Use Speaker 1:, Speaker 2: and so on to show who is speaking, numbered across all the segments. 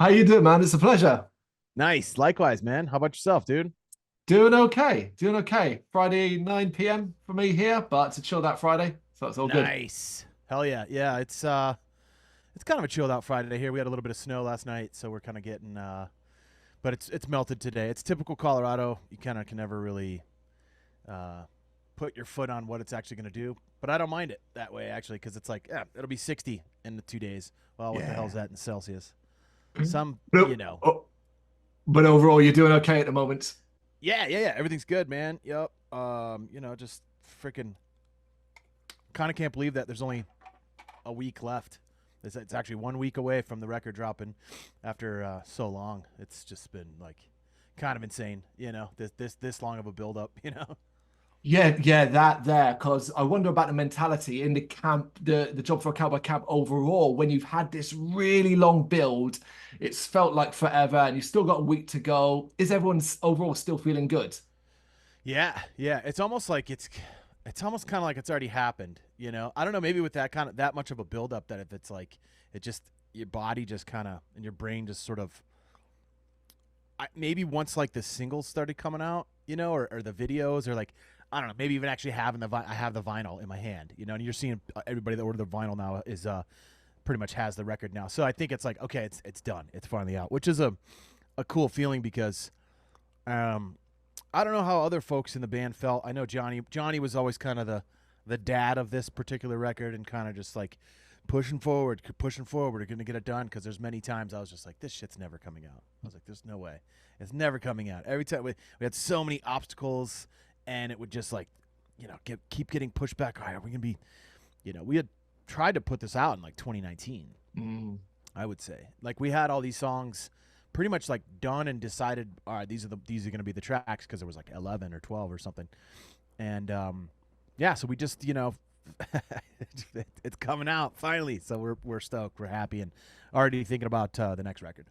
Speaker 1: How you doing, man? It's a pleasure.
Speaker 2: Nice. Likewise, man. How about yourself, dude?
Speaker 1: Doing okay. Doing okay. Friday, 9 p.m. for me here, but it's a chilled out Friday, so it's all good.
Speaker 2: Nice. Hell yeah. Yeah, it's kind of a chilled out Friday here. We had a little bit of snow last night, so we're kind of getting but it's melted today. It's typical Colorado. You kind of can never really uh put your foot on what it's actually going to do, but I don't mind it that way actually cuz it's like, yeah, it'll be 60 in the 2 days. Well, what the hell's
Speaker 1: Yeah.
Speaker 2: that in Celsius? Some,
Speaker 1: But,
Speaker 2: you know.
Speaker 1: oh, but overall, you're doing okay at the moment.
Speaker 2: Yeah. Everything's good, man. Yep. Just freaking kind of can't believe that there's only a week left. It's actually 1 week away from the record dropping after so long. It's just been like kind of insane, this long of a build up,
Speaker 1: Yeah, that there, because I wonder about the mentality in the camp, the Job for a Cowboy camp overall, when you've had this really long build, it's felt like forever, and you've still got a week to go. Is everyone's overall still feeling good?
Speaker 2: Yeah. It's almost like it's almost kind of like it's already happened, I don't know, maybe with that kind of that much of a build up that if it's like it just your body just kind of and your brain just sort of maybe once like the singles started coming out, or the videos or like I don't know, maybe even actually having I have the vinyl in my hand, and you're seeing everybody that ordered the vinyl now is pretty much has the record now. So I think it's like okay, it's done, it's finally out, which is a cool feeling because um I don't know how other folks in the band felt. I know Johnny was always kind of the dad of this particular record and kind of just like pushing forward, we're gonna get it done because there's many times I was just like, this shit's never coming out. I was like, there's no way, it's never coming out. Every time we had so many obstacles, and it would just like, keep getting pushed back. All right, are we gonna be, we had tried to put this out in like 2019.
Speaker 1: Mm.
Speaker 2: I would say like we had all these songs pretty much like done and decided. All right, these are gonna be the tracks because there was like 11 or 12 or something, and yeah, so we just it's coming out finally. So we're stoked. We're happy and already thinking about the next record.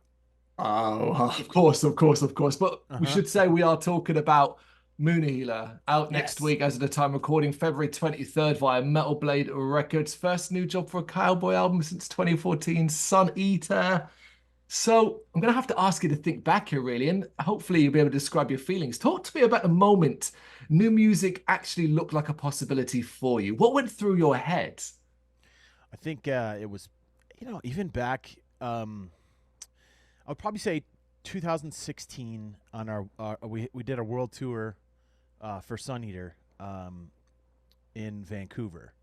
Speaker 1: Oh, of course, of course, of course. But
Speaker 2: Uh
Speaker 1: we
Speaker 2: huh.
Speaker 1: should say we are talking about Moon Healer out next
Speaker 2: Yes.
Speaker 1: week as of the time recording, February 23rd via Metal Blade Records. First new Job for a Cowboy album since 2014, Sun Eater. So I'm going to have to ask you to think back here, really, and hopefully you'll be able to describe your feelings. Talk to me about the moment new music actually looked like a possibility for you. What went through your head?
Speaker 2: I think it was, even back. I would probably say 2016 on we did a world tour for Sun Eater in Vancouver.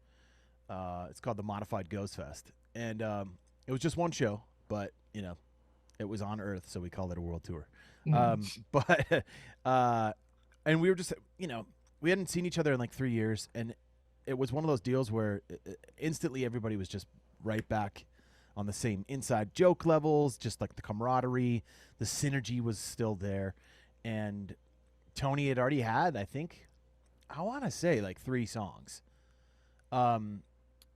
Speaker 2: It's called the Modified Ghost Fest, and it was just one show, but it was on Earth, so we called it a world tour.
Speaker 1: Mm.
Speaker 2: But and we were just we hadn't seen each other in like 3 years, and it was one of those deals where instantly everybody was just right back on the same inside joke levels, just like the camaraderie, the synergy was still there, and Tony had already had, I think, I want to say like 3 songs, um,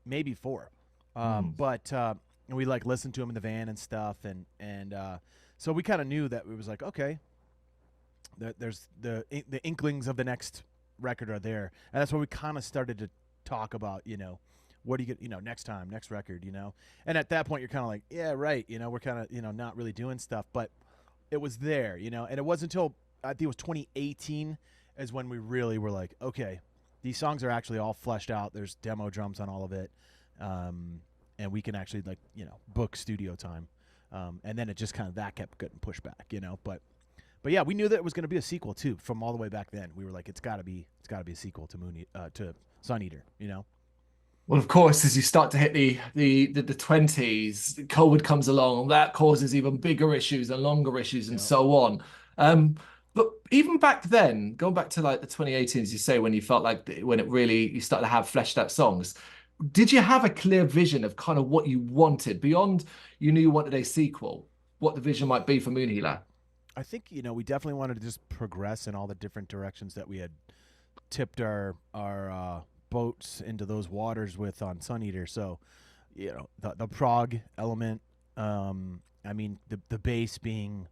Speaker 2: maybe 4,
Speaker 1: Mm.
Speaker 2: but we like listened to him in the van and stuff, and so we kind of knew that it was like okay, there's the inklings of the next record are there, and that's where we kind of started to talk about, what do you get, next time, next record, and at that point you're kind of like, yeah, right, we're kind of, not really doing stuff, but it was there, and it wasn't until I think it was 2018 is when we really were like, okay, these songs are actually all fleshed out. There's demo drums on all of it, and we can actually like book studio time, and then it just kind of that kept getting pushed back, but yeah, we knew that it was going to be a sequel too from all the way back then. We were like, it's got to be a sequel to to Sun Eater,
Speaker 1: Well, of course, as you start to hit the 20s, COVID comes along, and that causes even bigger issues and longer issues and
Speaker 2: Yep.
Speaker 1: so on. But even back then, going back to like the 2018s, as you say, when you felt like when it really you started to have fleshed out songs, did you have a clear vision of kind of what you wanted beyond you knew you wanted a sequel, what the vision might be for Moon Healer?
Speaker 2: I think we definitely wanted to just progress in all the different directions that we had tipped our boats into those waters with on Sun Eater. So, the prog element. I mean, the bass being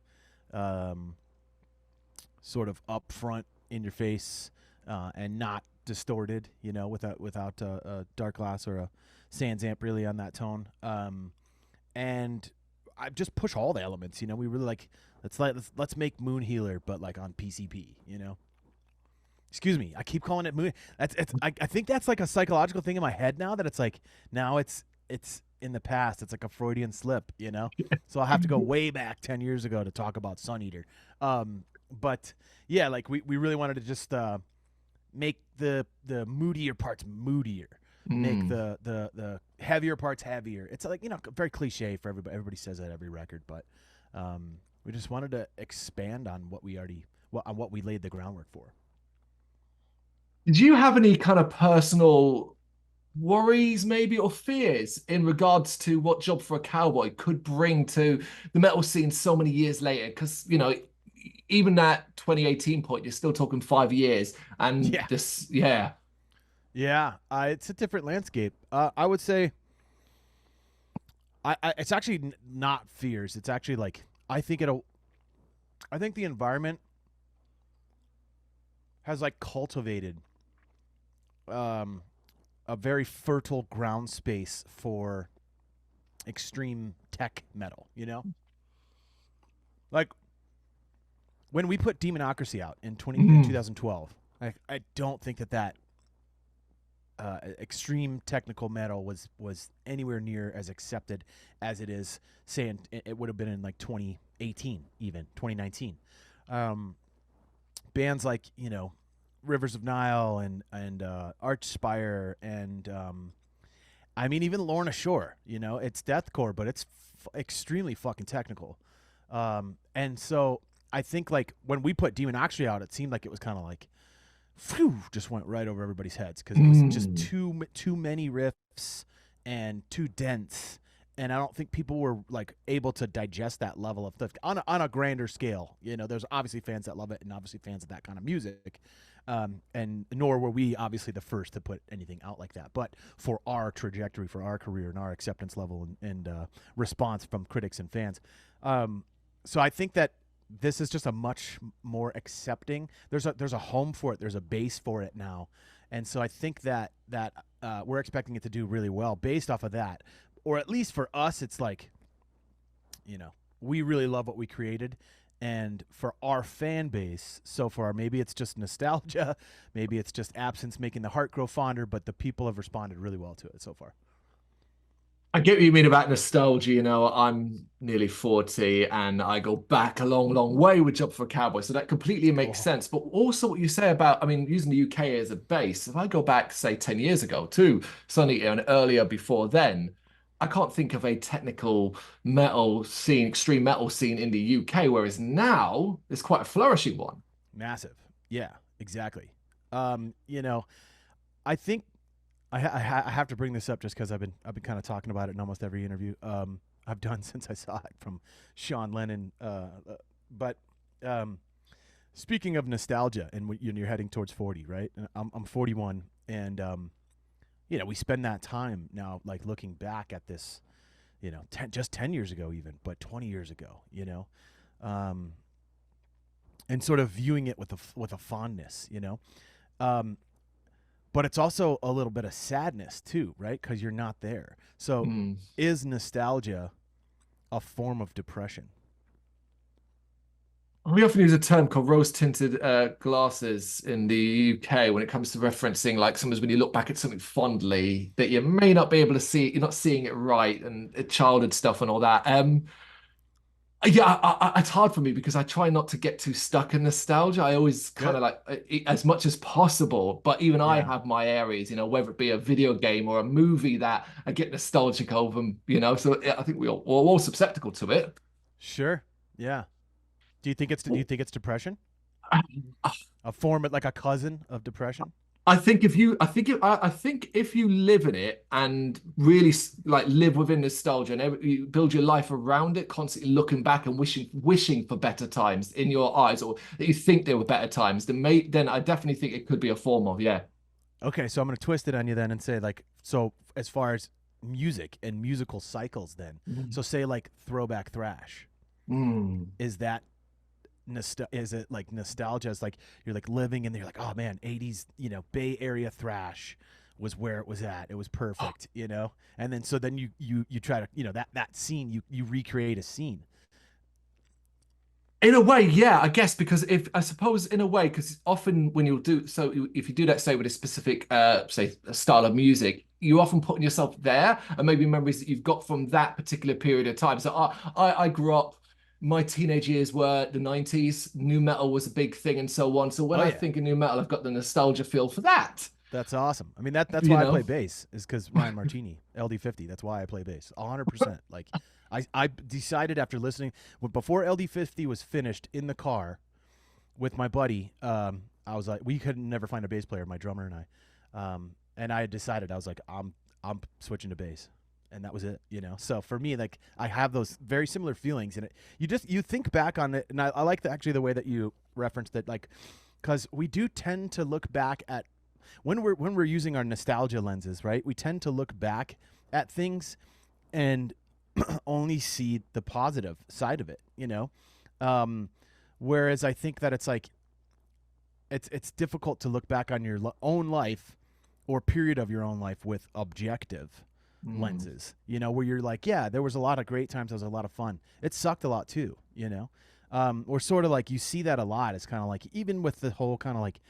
Speaker 2: um, sort of up front in your face, and not distorted. Without a dark glass or a Sans amp really on that tone. And I just push all the elements. We really like let's make Moon Healer, but like on PCP. Excuse me, I keep calling it Moon. I think that's like a psychological thing in my head now that it's like now it's in the past. It's like a Freudian slip. So I'll have to go way back 10 years ago to talk about Sun Eater. But yeah, like we really wanted to just make the moodier parts moodier, make
Speaker 1: Mm.
Speaker 2: the heavier parts heavier. It's like very cliche for everybody. Everybody says that every record, but we just wanted to expand on what we laid the groundwork for.
Speaker 1: Did you have any kind of personal worries, maybe, or fears in regards to what Job for a Cowboy could bring to the metal scene so many years later? Because, even that 2018 point, you're still talking 5 years. And
Speaker 2: Yeah,
Speaker 1: this, yeah.
Speaker 2: yeah, it's a different landscape. I would say, it's actually not fears. It's actually like I think it'll. I think the environment has like cultivated um, a very fertile ground space for extreme tech metal. Like when we put Demonocracy out in
Speaker 1: Mm.
Speaker 2: 2012, I don't think that extreme technical metal was anywhere near as accepted as it is. Saying it would have been in like 2018, even 2019. Bands like Rivers of Nile and Archspire and I mean even Lorna Shore. It's deathcore, but it's extremely fucking technical. And so I think like when we put Demonocracy out, it seemed like it was kind of like, phew, just went right over everybody's heads because it was just
Speaker 1: Mm.
Speaker 2: too many riffs and too dense. And I don't think people were like able to digest that level of stuff on a grander scale. There's obviously fans that love it and obviously fans of that kind of music. And nor were we obviously the first to put anything out like that. But for our trajectory, for our career and our acceptance level and response from critics and fans. So I think that this is just a much more accepting. There's a home for it. There's a base for it now. And so I think that we're expecting it to do really well based off of that. Or at least for us, it's like, we really love what we created. And for our fan base so far, maybe it's just nostalgia, maybe it's just absence making the heart grow fonder, but the people have responded really well to it so far.
Speaker 1: I get what you mean about nostalgia. I'm nearly 40 and I go back a long, long way with Job for a Cowboy. So that completely makes
Speaker 2: Cool.
Speaker 1: sense. But also what you say about, I mean, using the UK as a base, if I go back, say, 10 years ago to Sunny and earlier before then, I can't think of a technical metal scene, extreme metal scene in the UK, whereas now it's quite a flourishing one.
Speaker 2: Massive. Yeah, exactly. I think I have to bring this up just because I've been kind of talking about it in almost every interview I've done since I saw it from Sean Lennon. But speaking of nostalgia, and when you're heading towards 40, right? And I'm 41, and we spend that time now, like looking back at this, just 10 years ago, even, but 20 years ago, um, and sort of viewing it with a fondness, Um, but it's also a little bit of sadness too, right? Because you're not there. So,
Speaker 1: Hmm.
Speaker 2: is nostalgia a form of depression?
Speaker 1: We often use a term called rose-tinted glasses in the UK when it comes to referencing, like, sometimes when you look back at something fondly that you may not be able to see, you're not seeing it right, and childhood stuff and all that. Yeah, it's hard for me because I try not to get too stuck in nostalgia. I always kind
Speaker 2: Good.
Speaker 1: of like as much as possible, but even I
Speaker 2: Yeah.
Speaker 1: have my areas, whether it be a video game or a movie that I get nostalgic over, So yeah, I think we're all susceptible to it.
Speaker 2: Sure. Yeah. Do you think it's depression? A form of like a cousin of depression?
Speaker 1: I think if you live in it and really like live within nostalgia and you build your life around it, constantly looking back and wishing for better times in your eyes, or that you think there were better times, then I definitely think it could be a form of, yeah.
Speaker 2: Okay, so I'm going to twist it on you then and say like so as far as music and musical cycles then.
Speaker 1: Mm.
Speaker 2: So say like throwback thrash.
Speaker 1: Mm.
Speaker 2: Is that is it like nostalgia? It's like you're like living in there, like, oh man, 80s, Bay Area thrash, was where it was at. It was perfect, you know. And then so then you try to, you know, that scene, you recreate a scene.
Speaker 1: In a way, yeah, I guess because if I suppose in a way, because often when you'll do so, if you do that, say with a specific, say, a style of music, you often putting yourself there and maybe memories that you've got from that particular period of time. So I grew up. My teenage years were the 90s. New metal was a big thing and so on. So when
Speaker 2: Oh
Speaker 1: I
Speaker 2: yeah.
Speaker 1: think of new metal, I've got the nostalgia feel for that,
Speaker 2: That's awesome. I mean, that's
Speaker 1: you
Speaker 2: why I
Speaker 1: know?
Speaker 2: play bass is because Ryan Martini, LD50. That's why I play bass, 100%. Like, I decided after listening, before LD50 was finished in the car with my buddy. I was like, we could never find a bass player, my drummer and and I had decided I was like, I'm switching to bass, and that was it, you know. So for me, like, I have those very similar feelings, and you think back on it, and I like actually the way that you referenced it, like, because we do tend to look back at when we're using our nostalgia lenses, right? We tend to look back at things and only see the positive side of it, you know. Um, Whereas I think that it's like it's difficult to look back on your own life or period of your own life with objective
Speaker 1: Mm.
Speaker 2: lenses, you know, where you're like, yeah, there was a lot of great times, there was a lot of fun. It sucked a lot too, you know. Or sort of like you see that a lot. It's kind of like even with the whole kind of like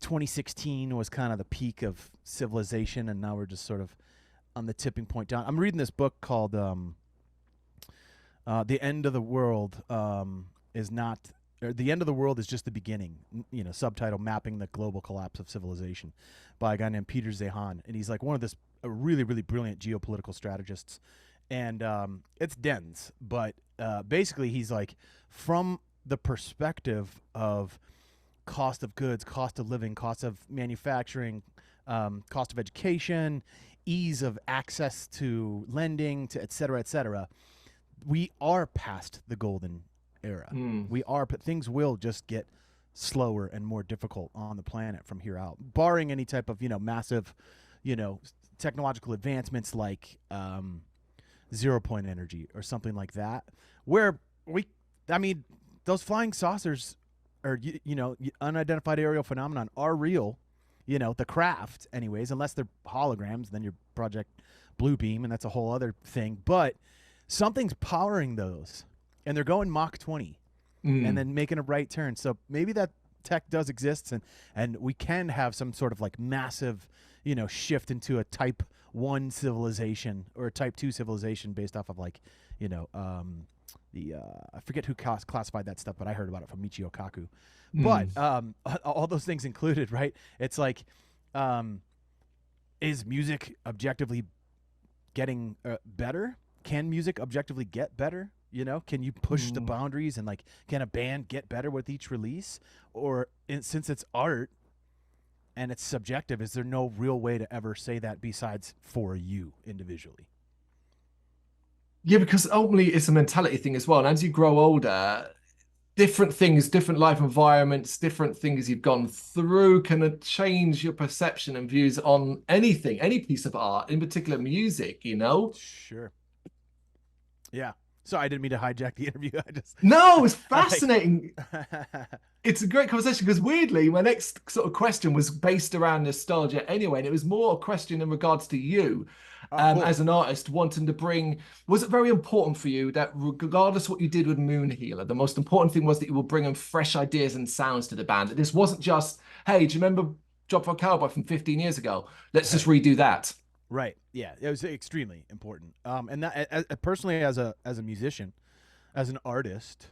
Speaker 2: 2016 was kind of the peak of civilization, and now we're just sort of on the tipping point down. I'm reading this book called "The End of the World is Not." Or the end of the world is just the beginning. You know, subtitle "Mapping the Global Collapse of Civilization" by a guy named Peter Zehan, and he's like one of this a really really brilliant geopolitical strategists, and it's dense, but basically he's like from the perspective of cost of goods, cost of living, cost of manufacturing, cost of education, ease of access to lending, to et cetera, et cetera. We are past the golden era.
Speaker 1: Mm.
Speaker 2: We are, but things will just get slower and more difficult on the planet from here out, barring any type of, you know, massive, you know, technological advancements like 0 point energy or something like that, where I mean, those flying saucers or you know, unidentified aerial phenomenon are real. You know, the craft, anyways, unless they're holograms, then your Project Bluebeam, and that's a whole other thing. But something's powering those, and they're going Mach 20, and
Speaker 1: Mm.
Speaker 2: then making a right turn. So maybe that tech does exist, and we can have some sort of like massive, you know, shift into a Type 1 civilization or a Type 2 civilization based off of like, you know, the I forget who classified that stuff, but I heard about it from Michio Kaku. But
Speaker 1: Mm.
Speaker 2: all those things included, right? It's like, um, is music objectively getting better? Can music objectively get better? You know, can you push the
Speaker 1: Mm.
Speaker 2: boundaries and like, can a band get better with each release? Or since it's art and it's subjective, is there no real way to ever say that besides for you individually?
Speaker 1: Yeah, because ultimately it's a mentality thing as well. And as you grow older, different things, different life environments, different things you've gone through can change your perception and views on anything, any piece of art, in particular music, you know?
Speaker 2: Sure. Yeah. Sorry, I didn't mean to hijack the interview.
Speaker 1: No, it's
Speaker 2: I like.
Speaker 1: fascinating. It's a great conversation because weirdly, my next sort of question was based around nostalgia anyway, and it was more a question in regards to you
Speaker 2: Oh, cool.
Speaker 1: as an artist wanting to bring. Was it very important for you that regardless what you did with Moon Healer, the most important thing was that you were bringing fresh ideas and sounds to the band? That this wasn't just, hey, do you remember Job for a Cowboy from 15 years ago? Let's just
Speaker 2: Right.
Speaker 1: redo that.
Speaker 2: Right. Yeah. It was extremely important. And that personally, as a musician, as an artist,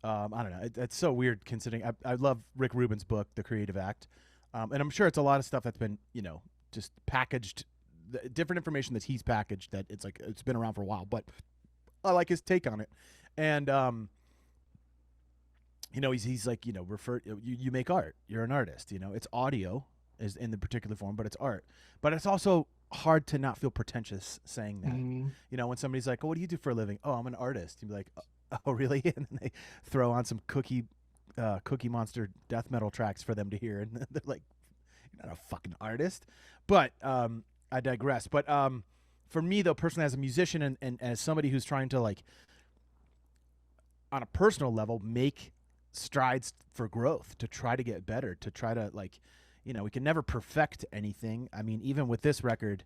Speaker 2: I don't know. It's so weird considering I love Rick Rubin's book, The Creative Act, and I'm sure it's a lot of stuff that's been, you know, just packaged, the different information that he's packaged that it's like it's been around for a while, but I like his take on it. And you know, he's like, you know, you make art, you're an artist, you know, it's audio is in the particular form, but it's art. But it's also hard to not feel pretentious saying that.
Speaker 1: Mm.
Speaker 2: You know, when somebody's like, "Oh, what do you do for a living?" "Oh, I'm an artist." You'd be like, "Oh, really?" And then they throw on some Cookie Monster death metal tracks for them to hear, and they're like, "You're not a fucking artist." But I digress. But for me, though, personally, as a musician and as somebody who's trying to like, on a personal level, make strides for growth, to try to get better, to try to like, we can never perfect anything. I mean, even with this record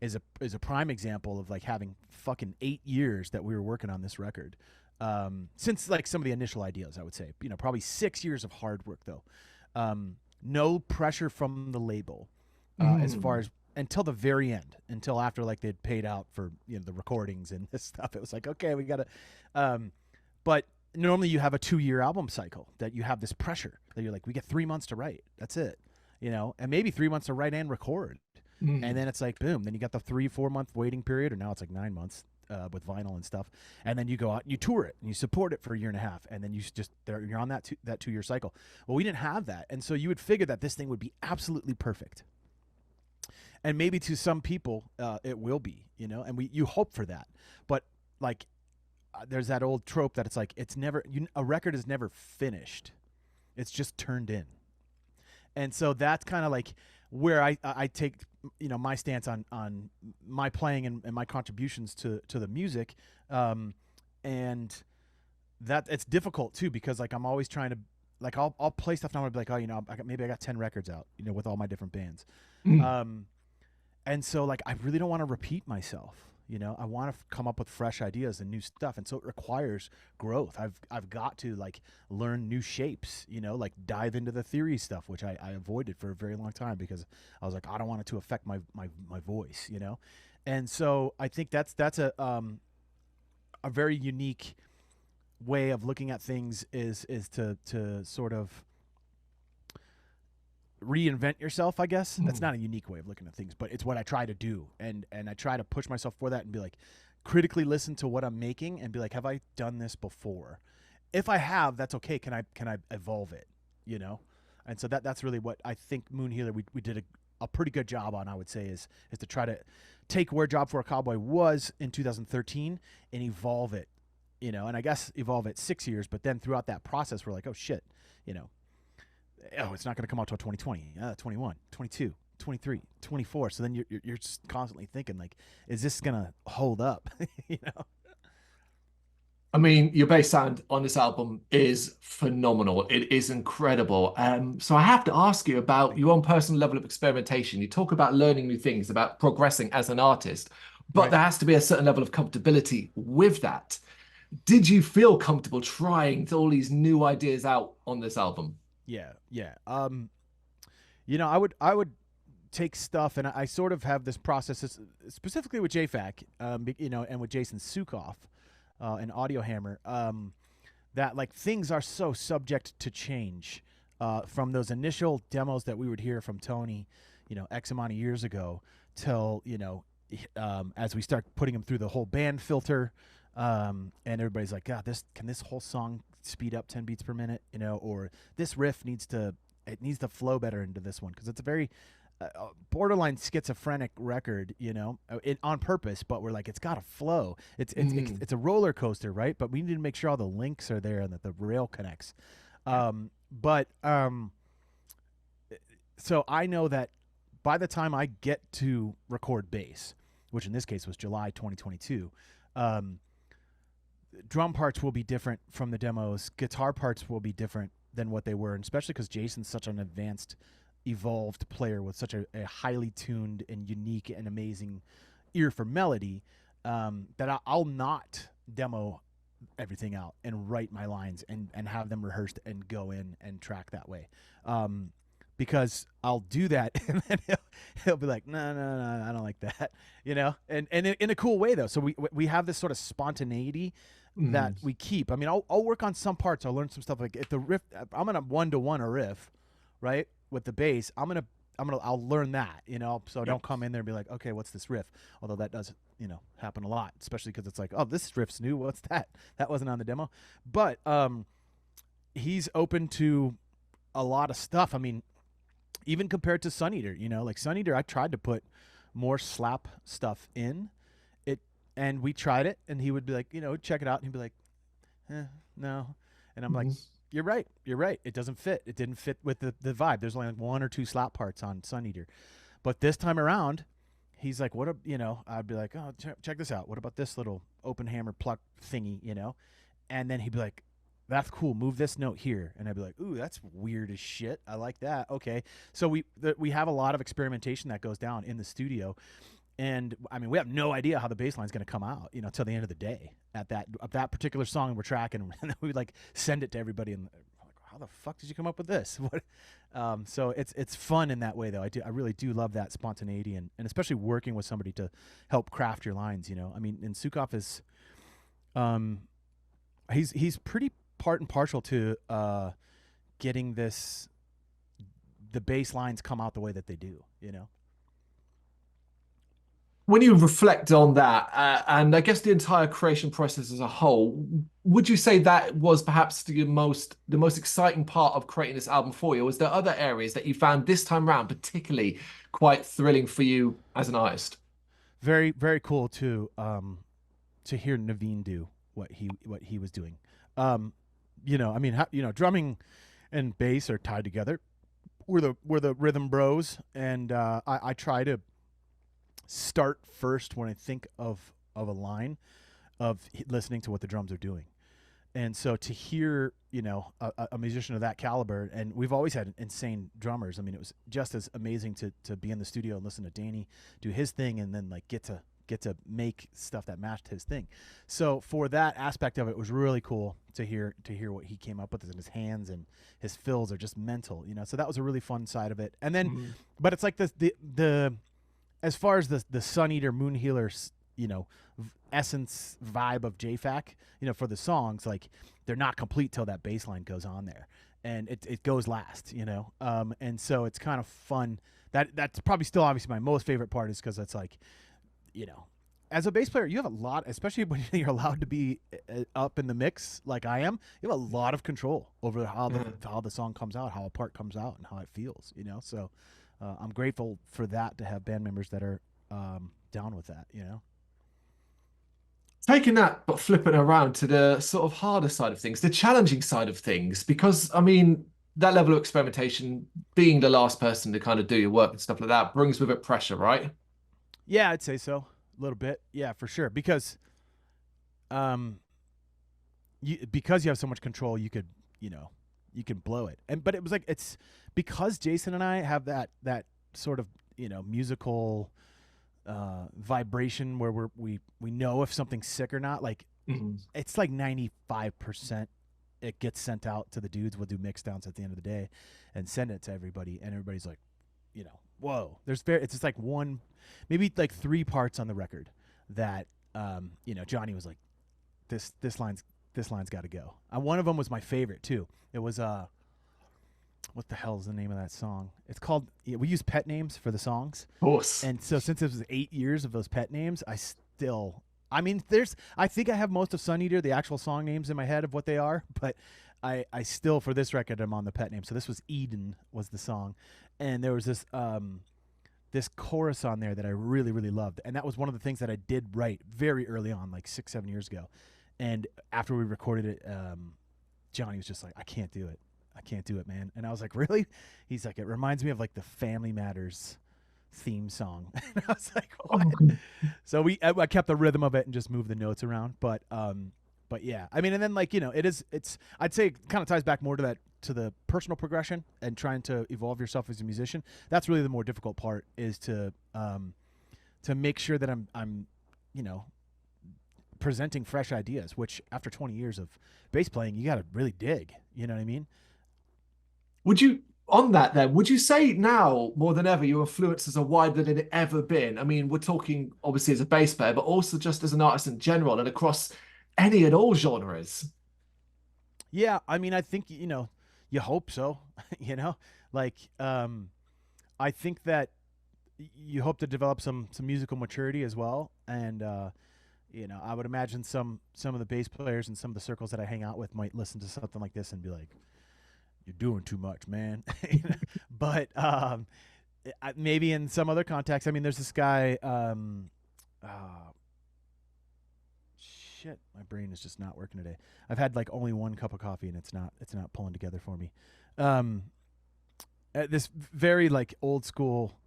Speaker 2: is a prime example of like having fucking 8 years that we were working on this record. Since like some of the initial ideas, I would say, probably 6 years of hard work though. No pressure from the label, as far
Speaker 1: Mm.
Speaker 2: as until the very end, until after like they'd paid out for the recordings and this stuff. It was like, okay, we gotta. But normally you have a 2-year album cycle that you have this pressure that you're like, we get 3 months to write. That's it, and maybe 3 months to write and record. And
Speaker 1: Mm.
Speaker 2: then it's like, boom, then you got the 3-4 month waiting period, or now it's like 9 months with vinyl and stuff. And then you go out and you tour it and you support it for a year and a half. And then you're on that 2-year cycle. Well, we didn't have that. And so you would figure that this thing would be absolutely perfect. And maybe to some people, it will be, and you hope for that. But like, there's that old trope that it's like, a record is never finished. It's just turned in. And so that's kind of like where I take my stance on my playing and my contributions to the music, and that it's difficult too, because like I'm always trying to, like, I'll play stuff and I'm gonna be like, oh, maybe I got 10 records out, with all my different bands.
Speaker 1: Mm.
Speaker 2: And so like I really don't want to repeat myself. I want to come up with fresh ideas and new stuff, and so it requires growth. I've got to like learn new shapes, like dive into the theory stuff, which I avoided for a very long time because I was like, I don't want it to affect my voice, and so I think that's a very unique way of looking at things, is to sort of reinvent yourself, I guess. That's
Speaker 1: Mm.
Speaker 2: not a unique way of looking at things, but it's what I try to do. And I try to push myself for that and be like, critically listen to what I'm making and be like, have I done this before? If I have, that's okay. Can I evolve it? And so that's really what I think Moon Healer, we did a pretty good job on, I would say, is to try to take where Job for a Cowboy was in 2013 and evolve it, and I guess evolve it 6 years, but then throughout that process, we're like, oh shit, it's not going to come out till 2020, 21, 22, 23, 24. So then you're just constantly thinking like, is this going to hold up? you know?
Speaker 1: I mean, your bass sound on this album is phenomenal. It is incredible. So I have to ask you about
Speaker 2: Thank
Speaker 1: your
Speaker 2: you.
Speaker 1: own personal level of experimentation. You talk about learning new things, about progressing as an artist, but
Speaker 2: Right.
Speaker 1: there has to be a certain level of comfortability with that. Did you feel comfortable trying all these new ideas out on this album?
Speaker 2: Yeah. Yeah. I would take stuff, and I sort of have this process, specifically with JFAC, and with Jason Sukoff, and Audio Hammer, that like things are so subject to change, from those initial demos that we would hear from Tony, X amount of years ago, till as we start putting them through the whole band filter, and everybody's like, God, can this whole song speed up 10 beats per minute, or this riff needs to flow better into this one, because it's a very borderline schizophrenic record, on purpose. But we're like, it's got to flow.
Speaker 1: Mm.
Speaker 2: It's a roller coaster, right? But we need to make sure all the links are there and that the rail connects. But so I know that by the time I get to record bass, which in this case was July 2022, drum parts will be different from the demos. Guitar parts will be different than what they were, and especially because Jason's such an advanced, evolved player with such a highly tuned and unique and amazing ear for melody, that I'll not demo everything out and write my lines and have them rehearsed and go in and track that way. Because I'll do that and then he'll be like, no, no, no, I don't like that, and in a cool way though. So we have this sort of spontaneity that
Speaker 1: Mm.
Speaker 2: we keep. I mean, I'll work on some parts. I'll learn some stuff. Like if the riff, I'm gonna 1-to-1 a riff, right, with the bass. I'll learn that, so
Speaker 1: Yep.
Speaker 2: don't come in there and be like, okay, what's this riff? Although that does, happen a lot, especially because it's like, oh, this riff's new. What's that? That wasn't on the demo. But he's open to a lot of stuff. I mean, even compared to Sun Eater, like Sun Eater, I tried to put more slap stuff in it, and we tried it, and he would be like, check it out, and he'd be like, no, and I'm like,
Speaker 1: Mhm.
Speaker 2: you're right. It doesn't fit. It didn't fit with the vibe. There's only like 1 or 2 slap parts on Sun Eater. But this time around, he's like, I'd be like, oh, check this out. What about this little open hammer pluck thingy, And then he'd be like, that's cool. Move this note here, and I'd be like, ooh, that's weird as shit. I like that. Okay, so we have a lot of experimentation that goes down in the studio, and I mean, we have no idea how the bass line's going to come out, till the end of the day at that particular song we're tracking, and then we like send it to everybody, and like, how the fuck did you come up with this? What? So it's fun in that way, though. I really do love that spontaneity, and especially working with somebody to help craft your lines. I mean, and Sukov is, um, he's pretty part and partial to getting the bass lines come out the way that they do.
Speaker 1: When you reflect on that, and I guess the entire creation process as a whole, would you say that was perhaps the most exciting part of creating this album for you? Was there other areas that you found this time around particularly quite thrilling for you as an artist?
Speaker 2: Very, very cool to hear Naveen do what he was doing. I mean, drumming and bass are tied together. We're the rhythm bros, and I try to start first when I think of a line of listening to what the drums are doing. And so to hear, a musician of that caliber, and we've always had insane drummers. I mean, it was just as amazing to be in the studio and listen to Danny do his thing, and then like get to make stuff that matched his thing. So for that aspect of it, it was really cool to hear what he came up with in his hands, and his fills are just mental. So that was a really fun side of it. And then, but it's like the as far as the Sun Eater Moon Healer, essence vibe of JFAC, for the songs, like they're not complete till that bass line goes on there, and it goes last, and so it's kind of fun. That's probably still obviously my most favorite part, is because it's like, as a bass player, you have a lot, especially when you're allowed to be up in the mix like I am. You have a lot of control over how the song comes out, how a part comes out, and how it feels. So. I'm grateful for that, to have band members that are down with that.
Speaker 1: Taking that, but flipping it around to the sort of harder side of things, the challenging side of things, because I mean, that level of experimentation, being the last person to kind of do your work and stuff like that, brings with it pressure, right?
Speaker 2: Yeah, I'd say so. A little bit. Yeah, for sure. Um, because you have so much control, you can blow it. But it was like, it's because Jason and I have that sort of musical vibration where we know if something's sick or not. Like
Speaker 1: Mhm.
Speaker 2: it's like 95% it gets sent out to the dudes. We'll do mix downs at the end of the day and send it to everybody, and everybody's like, whoa. It's just like one, maybe like three parts on the record that Johnny was like, this line's got to go. One of them was my favorite too. It was what the hell is the name of that song? It's called. We use pet names for the songs,
Speaker 1: Of course.
Speaker 2: and so since it was 8 years of those pet names, I mean, I think I have most of Sun Eater, the actual song names in my head of what they are, but I still, for this record, I'm on the pet name. So this was Eden was the song, and there was this chorus on there that I really, really loved, and that was one of the things that I did write very early on, like 6-7 years ago. And after we recorded it, Johnny was just like, I can't do it, man. And I was like, really? He's like, it reminds me of like the Family Matters theme song. And I was like, what? So I kept the rhythm of it and just moved the notes around. But yeah, I mean, and then like, I'd say it kind of ties back more to the personal progression and trying to evolve yourself as a musician. That's really the more difficult part, is to make sure that I'm presenting fresh ideas, which after 20 years of bass playing, you got to really dig. You know what I mean?
Speaker 1: Would you, on that then, would you say now more than ever your influences are wider than it ever been? I mean, we're talking obviously as a bass player, but also just as an artist in general and across any and all genres.
Speaker 2: Yeah. I mean, I think, you hope so, like, I think that you hope to develop some musical maturity as well. And, I would imagine some of the bass players and some of the circles that I hang out with might listen to something like this and be like, "You're doing too much, man." But maybe in some other context, I mean, there's this guy. Shit, my brain is just not working today. I've had like only one cup of coffee, and it's not pulling together for me. Um, this very like old school.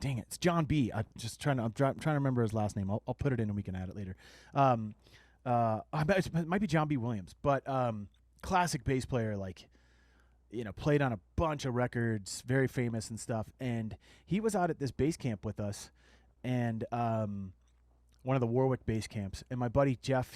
Speaker 2: Dang it! It's John B. I'm trying to remember his last name. I'll put it in and we can add it later. it might be John B. Williams, but classic bass player, like played on a bunch of records, very famous and stuff. And he was out at this bass camp with us, and one of the Warwick bass camps, and my buddy Jeff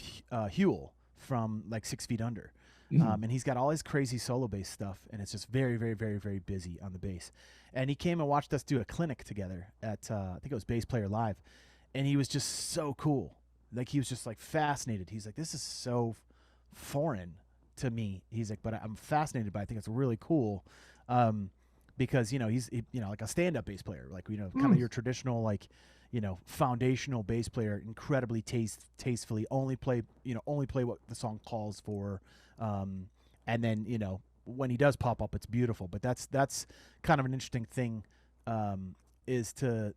Speaker 2: Hewell from like 6 Feet Under.
Speaker 1: Mm.
Speaker 2: And he's got all his crazy solo bass stuff, and it's just very, very, very, very busy on the bass. And he came and watched us do a clinic together at I think it was Bass Player Live, and he was just so cool. Like he was just like fascinated. He's like, this is so foreign to me. He's like, but I'm fascinated by it. I think it's really cool, because he's like a stand-up bass player, like kind of your traditional like foundational bass player, incredibly tastefully only play what the song calls for, and then when he does pop up, it's beautiful. But that's kind of an interesting thing, is to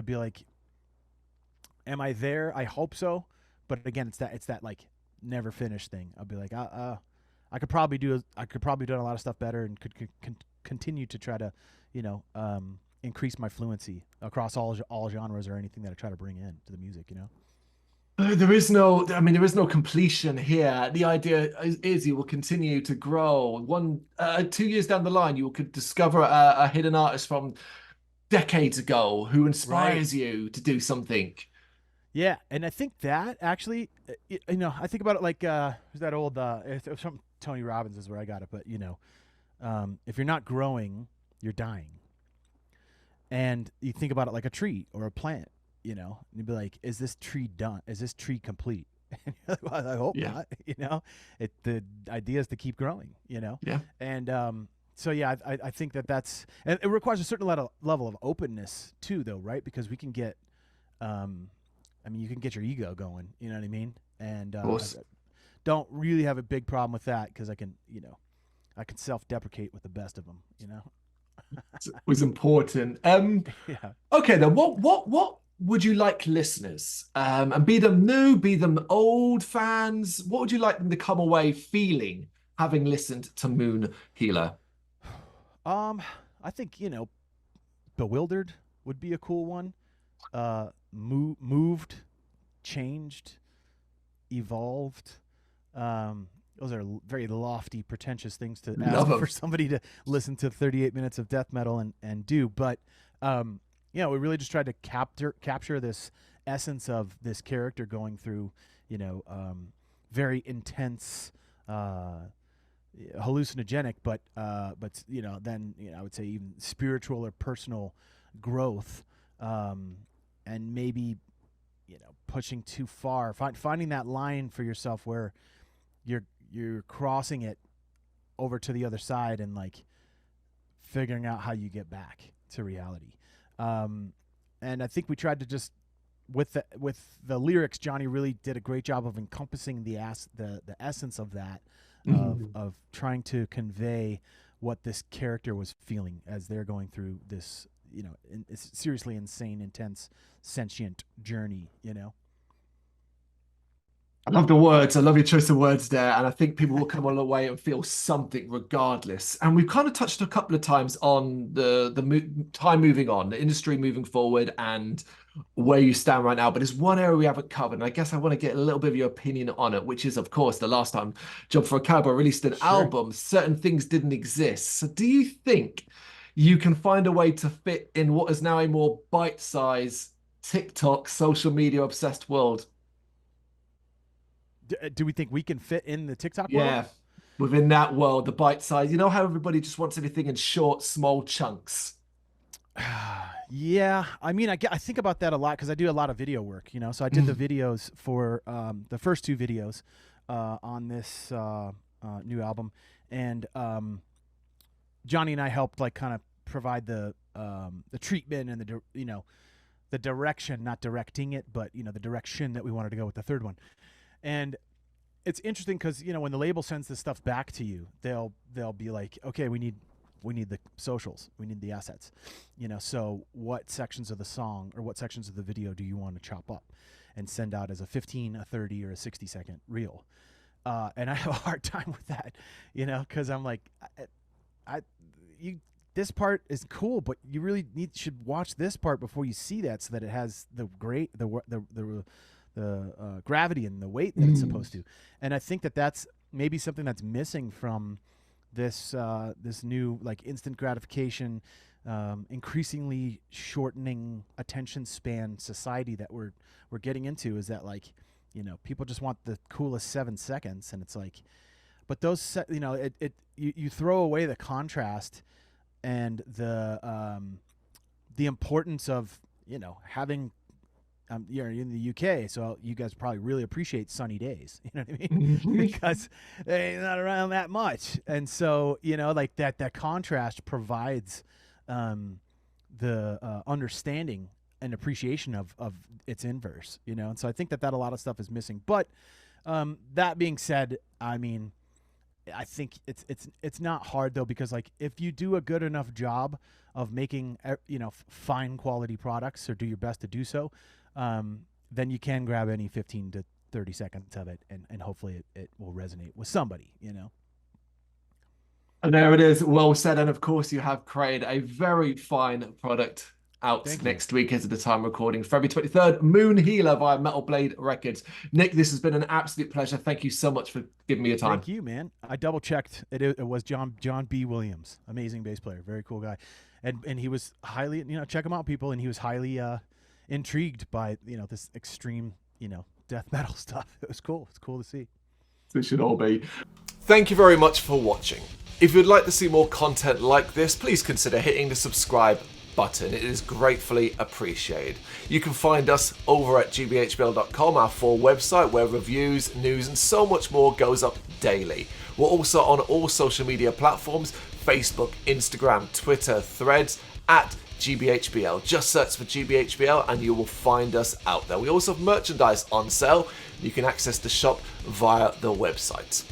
Speaker 2: be like, am I there? I hope so. But again, it's that like never finished thing. I'll be like, I could probably do a lot of stuff better, and could continue to try to, increase my fluency across all genres or anything that I try to bring in to the music.
Speaker 1: There is no, I mean, there is no completion here. The idea is you will continue to grow. 2 years down the line, you could discover a hidden artist from decades ago who
Speaker 2: Right.
Speaker 1: inspires you to do something.
Speaker 2: Yeah, and I think that actually, I think about it like who's that old? It was from Tony Robbins is where I got it, but if you're not growing, you're dying. And you think about it like a tree or a plant, and you'd be like, is this tree done? Is this tree complete? And you're like, well, I hope
Speaker 1: Yeah,
Speaker 2: not. The idea is to keep growing.
Speaker 1: yeah.
Speaker 2: And so yeah, I think that's, and it requires a certain level of openness too, though, right? Because we can get, I mean, you can get your ego going. You know what I mean? And
Speaker 1: Of
Speaker 2: I
Speaker 1: course.
Speaker 2: don't really have a big problem with that because I can self-deprecate with the best of them.
Speaker 1: It was important.
Speaker 2: Yeah.
Speaker 1: Okay, then what would you like listeners, and be them new, be them old fans, what would you like them to come away feeling having listened to Moon Healer?
Speaker 2: Um, I think bewildered would be a cool one. Moved, changed, evolved. Those are very lofty, pretentious things to
Speaker 1: Love
Speaker 2: ask for
Speaker 1: them.
Speaker 2: somebody to listen to 38 minutes of death metal and do. But we really just tried to capture this essence of this character going through, very intense, hallucinogenic, but then I would say even spiritual or personal growth, and maybe pushing too far, finding that line for yourself where you're crossing it over to the other side and like figuring out how you get back to reality. And I think we tried to just with the lyrics, Johnny really did a great job of encompassing the essence of that,
Speaker 1: Mhm.
Speaker 2: of trying to convey what this character was feeling as they're going through this, seriously insane, intense, sentient journey.
Speaker 1: I love the words. I love your choice of words there. And I think people will come all the way and feel something regardless. And we've kind of touched a couple of times on the time moving on, the industry moving forward, and where you stand right now. But there's one area we haven't covered. And I guess I want to get a little bit of your opinion on it, which is, of course, the last time Job for a Cowboy released an
Speaker 2: Sure.
Speaker 1: album, certain things didn't exist. So do you think you can find a way to fit in what is now a more bite-sized TikTok, social media obsessed world?
Speaker 2: Do we think we can fit in the TikTok world?
Speaker 1: Yeah, within that world, the bite size. You know how everybody just wants everything in short, small chunks.
Speaker 2: Yeah, I mean, I think about that a lot because I do a lot of video work. So I did the
Speaker 1: Mm.
Speaker 2: videos for the first two videos on this new album, and Johnny and I helped like kind of provide the treatment and the direction, not directing it, but the direction that we wanted to go with the third one. And it's interesting because when the label sends this stuff back to you, they'll be like, okay, we need the socials, we need the assets, so what sections of the song or what sections of the video do you want to chop up and send out as a 15, a 30, or a 60-second reel? And I have a hard time with that, because I'm like, you this part is cool, but you really should watch this part before you see that, so that it has gravity and the weight that it's supposed to. And I think that that's maybe something that's missing from this this new like instant gratification, increasingly shortening attention span society that we're getting into. Is that like, you know, people just want the coolest 7 seconds, and it's like, but those you know, you throw away the contrast and the importance of, you know, having you're in the UK, so you guys probably really appreciate sunny days. You know what I mean? Because they're not around that much, and so, you know, like that contrast provides the understanding and appreciation of its inverse. You know, and so I think that a lot of stuff is missing. But that being said, I mean, I think it's not hard though, because like if you do a good enough job of making, you know, fine quality products, or do your best to do so, then you can grab any 15 to 30 seconds of it, and hopefully it will resonate with somebody, you know.
Speaker 1: And there it is. Well said. And of course, you have created a very fine product out next week as of the time recording, February 23rd, Moon Healer via Metal Blade Records. Nick, this has been an absolute pleasure. Thank you so much for giving me your time.
Speaker 2: Thank you, man. I double checked. It was John B. Williams, amazing bass player, very cool guy. And he was highly, you know, check him out, people. And he was highly intrigued by, you know, this extreme, you know, death metal stuff. It was cool. It's cool to see.
Speaker 1: It should all be. Thank you very much for watching. If you'd like to see more content like this, please consider hitting the subscribe button. It is gratefully appreciated. You can find us over at gbhbl.com, our full website, where reviews, news, and so much more goes up daily. We're also on all social media platforms: Facebook, Instagram, Twitter, Threads, at GBHBL. Just search for GBHBL and you will find us out there. We also have merchandise on sale. You can access the shop via the website.